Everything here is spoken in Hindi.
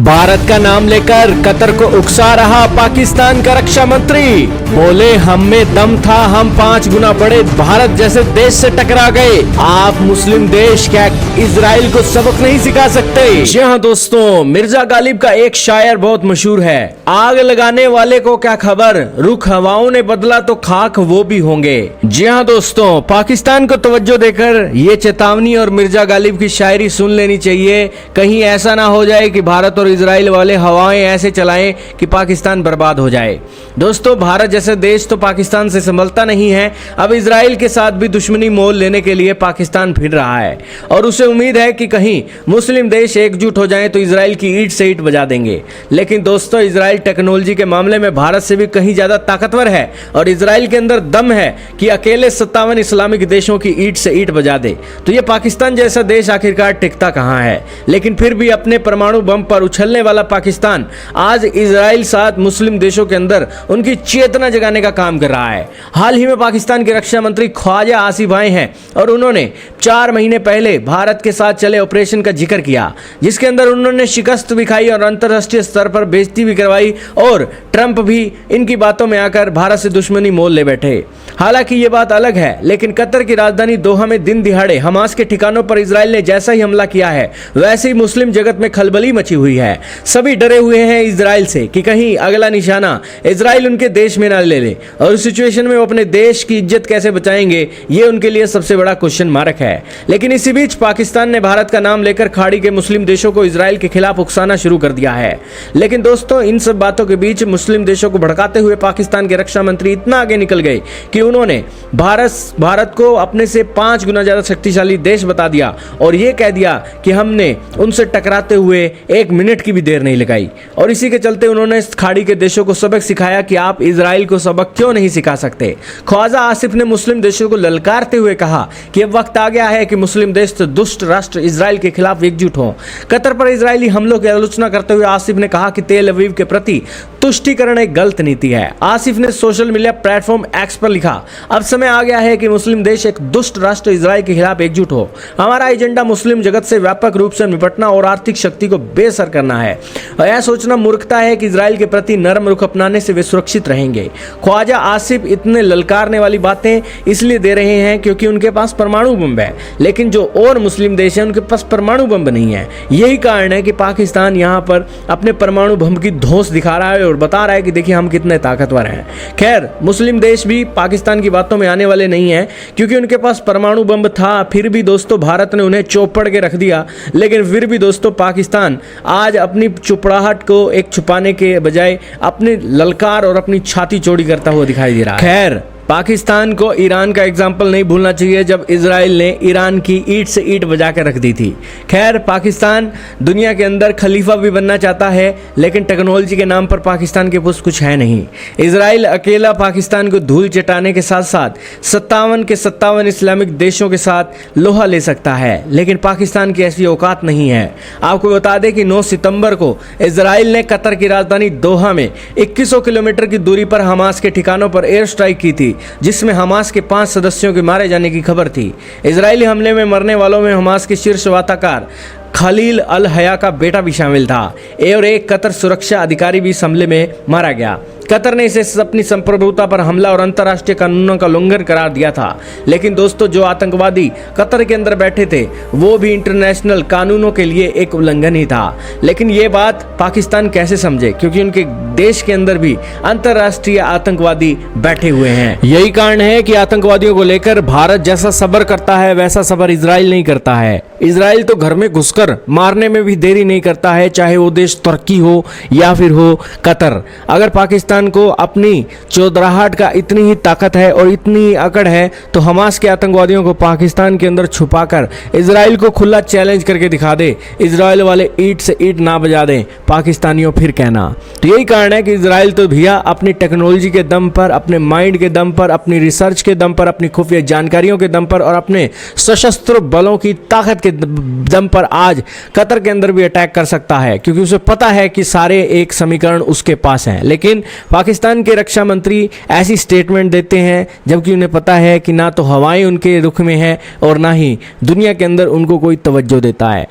भारत का नाम लेकर कतर को उकसा रहा पाकिस्तान का रक्षा मंत्री। बोले हम में दम था, हम 5 गुना बड़े भारत जैसे देश से टकरा गए। आप मुस्लिम देश क्या इजराइल को सबक नहीं सिखा सकते? जी हाँ दोस्तों, मिर्जा गालिब का एक शायर बहुत मशहूर है, आग लगाने वाले को क्या खबर, रुख हवाओं ने बदला तो खाक वो भी होंगे। जी हाँ दोस्तों, पाकिस्तान को तवज्जो देकर ये चेतावनी और मिर्जा गालिब की शायरी सुन लेनी चाहिए। कहीं ऐसा ना हो जाए कि भारत और इजराइल वाले हवाएं ऐसे चलाएं कि पाकिस्तान बर्बाद हो जाए। दोस्तों, भारत जैसे देश तो पाकिस्तान से संभलता नहीं है। अब इजराइल के साथ भी दुश्मनी मोल लेने के लिए पाकिस्तान फिर रहा है और उसे उम्मीद है कि कहीं मुस्लिम देश एकजुट हो जाएं तो इजराइल की ईंट से ईंट बजा देंगे। लेकिन दोस्तों, इजराइल टेक्नोलॉजी के मामले में भारत से भी कहीं ज्यादा ताकतवर है और इजराइल के अंदर दम है कि अकेले 57 इस्लामिक देशों की ईंट से ईंट बजा दे। तो ये पाकिस्तान जैसा देश आखिरकार टिकता कहां है? लेकिन फिर भी अपने परमाणु बम पर उछलने वाला पाकिस्तान आज इजराइल साथ मुस्लिम देशों के अंदर उनकी चेतना जगाने का काम कर रहा है। हाल ही में पाकिस्तान के रक्षा मंत्री ख्वाजा आसिफ आए हैं और उन्होंने 4 महीने पहले भारत के साथ चले ऑपरेशन का जिक्र किया, जिसके अंदर उन्होंने शिकस्त भी खाई और अंतरराष्ट्रीय स्तर पर बेइज्जती भी करवाई और ट्रंप भी इनकी बातों में आकर भारत से दुश्मनी मोल ले बैठे। हालांकि ये बात अलग है, लेकिन कतर की राजधानी दोहा में दिन दिहाड़े हमास के ठिकानों पर इजराइल ने जैसा ही हमला किया है, वैसे ही मुस्लिम जगत में खलबली मची हुई है। सभी डरे हुए हैं इजराइल से कि कहीं अगला निशाना इजराइल उनके देश में ना ले ले और उस सिचुएशन में वो अपने देश की इज्जत कैसे बचाएंगे, ये उनके लिए सबसे बड़ा क्वेश्चन मार्क है। लेकिन इसी बीच पाकिस्तान ने भारत का नाम लेकर खाड़ी के मुस्लिम देशों को इजराइल के खिलाफ उकसाना शुरू कर दिया है। लेकिन दोस्तों, इन सब बातों के बीच मुस्लिम देशों को भड़काते हुए पाकिस्तान के रक्षा मंत्री इतना आगे निकल गए कि उन्होंने भारत को अपने से 5 गुना ज्यादा शक्तिशाली देश बता दिया और यह कह दिया कि हमने उनसे टकराते हुए 1 मिनट की भी देर नहीं लगाई। और इसी के चलते उन्होंने इस खाड़ी के देशों को सबक सिखाया कि आप इजराइल को सबक क्यों नहीं सिखा सकते। ख्वाजा आसिफ ने मुस्लिम देशों को ललकारते हुए कहा कि अब वक्त आ गया है कि मुस्लिम देश तो दुष्ट राष्ट्र इजराइल के खिलाफ एकजुट हों। कतर पर इजरायली हमलों की आलोचना करते हुए आसिफ ने कहा कि तेल अवीव के प्रति तुष्टीकरण एक गलत नीति है। आसिफ ने सोशल मीडिया प्लेटफॉर्म एक्स पर लिखा, अब समय आ गया है कि मुस्लिम देश एक दुष्ट राष्ट्र इजराइल के खिलाफ एकजुट हो। हमारा एजेंडा मुस्लिम जगत से व्यापक रूप से निपटना और आर्थिक शक्ति को बेअसर करना है और यह सोचना मूर्खता है कि इजराइल के प्रति नरम रुख अपनाने से वे सुरक्षित रहेंगे। ख्वाजा आसिफ इतने ललकारने वाली बातें इसलिए दे रहे हैं क्योंकि उनके पास परमाणु बम है, लेकिन जो और मुस्लिम देश हैं उनके पास परमाणु बम नहीं है। यही कारण है कि पाकिस्तान यहाँ पर अपने परमाणु बम की धौंस दिखा रहा है और बता रहा है कि देखिए हम कितने ताकतवर हैं। खैर, मुस्लिम देश भी पाकिस्तान की बातों में आने वाले नहीं हैं क्योंकि उनके पास परमाणु बम था, फिर भी दोस्तों भारत ने उन्हें चौपड़ के रख दिया। लेकिन फिर भी दोस्तों, पाकिस्तान आज अपनी चुपड़ाहट को एक छुपाने के बजाय अपनी ललकार और अपनी छाती चौड़ी करता हुआ दिखाई दे रहा है। खैर, पाकिस्तान को ईरान का एग्जाम्पल नहीं भूलना चाहिए जब इजराइल ने ईरान की ईंट से ईंट बजा कर रख दी थी। खैर, पाकिस्तान दुनिया के अंदर खलीफा भी बनना चाहता है, लेकिन टेक्नोलॉजी के नाम पर पाकिस्तान के पास कुछ है नहीं। इजराइल अकेला पाकिस्तान को धूल चटाने के साथ साथ 57 के 57 इस्लामिक देशों के साथ लोहा ले सकता है, लेकिन पाकिस्तान की ऐसी औकात नहीं है। आपको बता दें कि 9 सितंबर को इजराइल ने कतर की राजधानी दोहा में 2100 किलोमीटर की दूरी पर हमास के ठिकानों पर एयर स्ट्राइक की थी, जिसमें हमास के 5 सदस्यों के मारे जाने की खबर थी। इजरायली हमले में मरने वालों में हमास के शीर्ष वार्ताकार खलील अल हया का बेटा भी शामिल था और एक कतर सुरक्षा अधिकारी भी इस हमले में मारा गया। कतर ने इसे अपनी संप्रभुता पर हमला और अंतर्राष्ट्रीय कानूनों का उल्लंघन करार दिया था। लेकिन दोस्तों, जो आतंकवादी कतर के अंदर बैठे थे वो भी इंटरनेशनल कानूनों के लिए एक उल्लंघन ही था। लेकिन ये बात पाकिस्तान कैसे समझे, क्योंकि उनके देश के अंदर भी अंतर्राष्ट्रीय आतंकवादी बैठे हुए हैं। यही कारण है कि आतंकवादियों को लेकर भारत जैसा सब्र करता है वैसा सब्र इजराइल नहीं करता है। इजराइल तो घर में घुसकर मारने में भी देरी नहीं करता है, चाहे वो देश तुर्की हो या फिर हो कतर। अगर पाकिस्तान को अपनी चौधराहट का इतनी ही ताकत है और इतनी अकड़ है तो हमास के आतंकवादियों को पाकिस्तान के अंदर छुपाकर इजराइल को खुला चैलेंज करके दिखा दे। इजराइल वाले ईंट से ईंट ना बजा दें, पाकिस्तानियों फिर कहना। तो यही कारण है कि इजराइल तो भैया अपनी टेक्नोलॉजी के दम पर, अपने माइंड के दम पर, अपनी रिसर्च के दम पर, अपनी खुफिया जानकारियों के दम पर और अपने सशस्त्र बलों की ताकत के दम पर आज कतर के अंदर भी अटैक कर सकता है, क्योंकि उसे पता है कि सारे एक समीकरण उसके पास हैं। लेकिन पाकिस्तान के रक्षा मंत्री ऐसी स्टेटमेंट देते हैं जबकि उन्हें पता है कि ना तो हवाएं उनके रुख में है और ना ही दुनिया के अंदर उनको कोई तवज्जो देता है।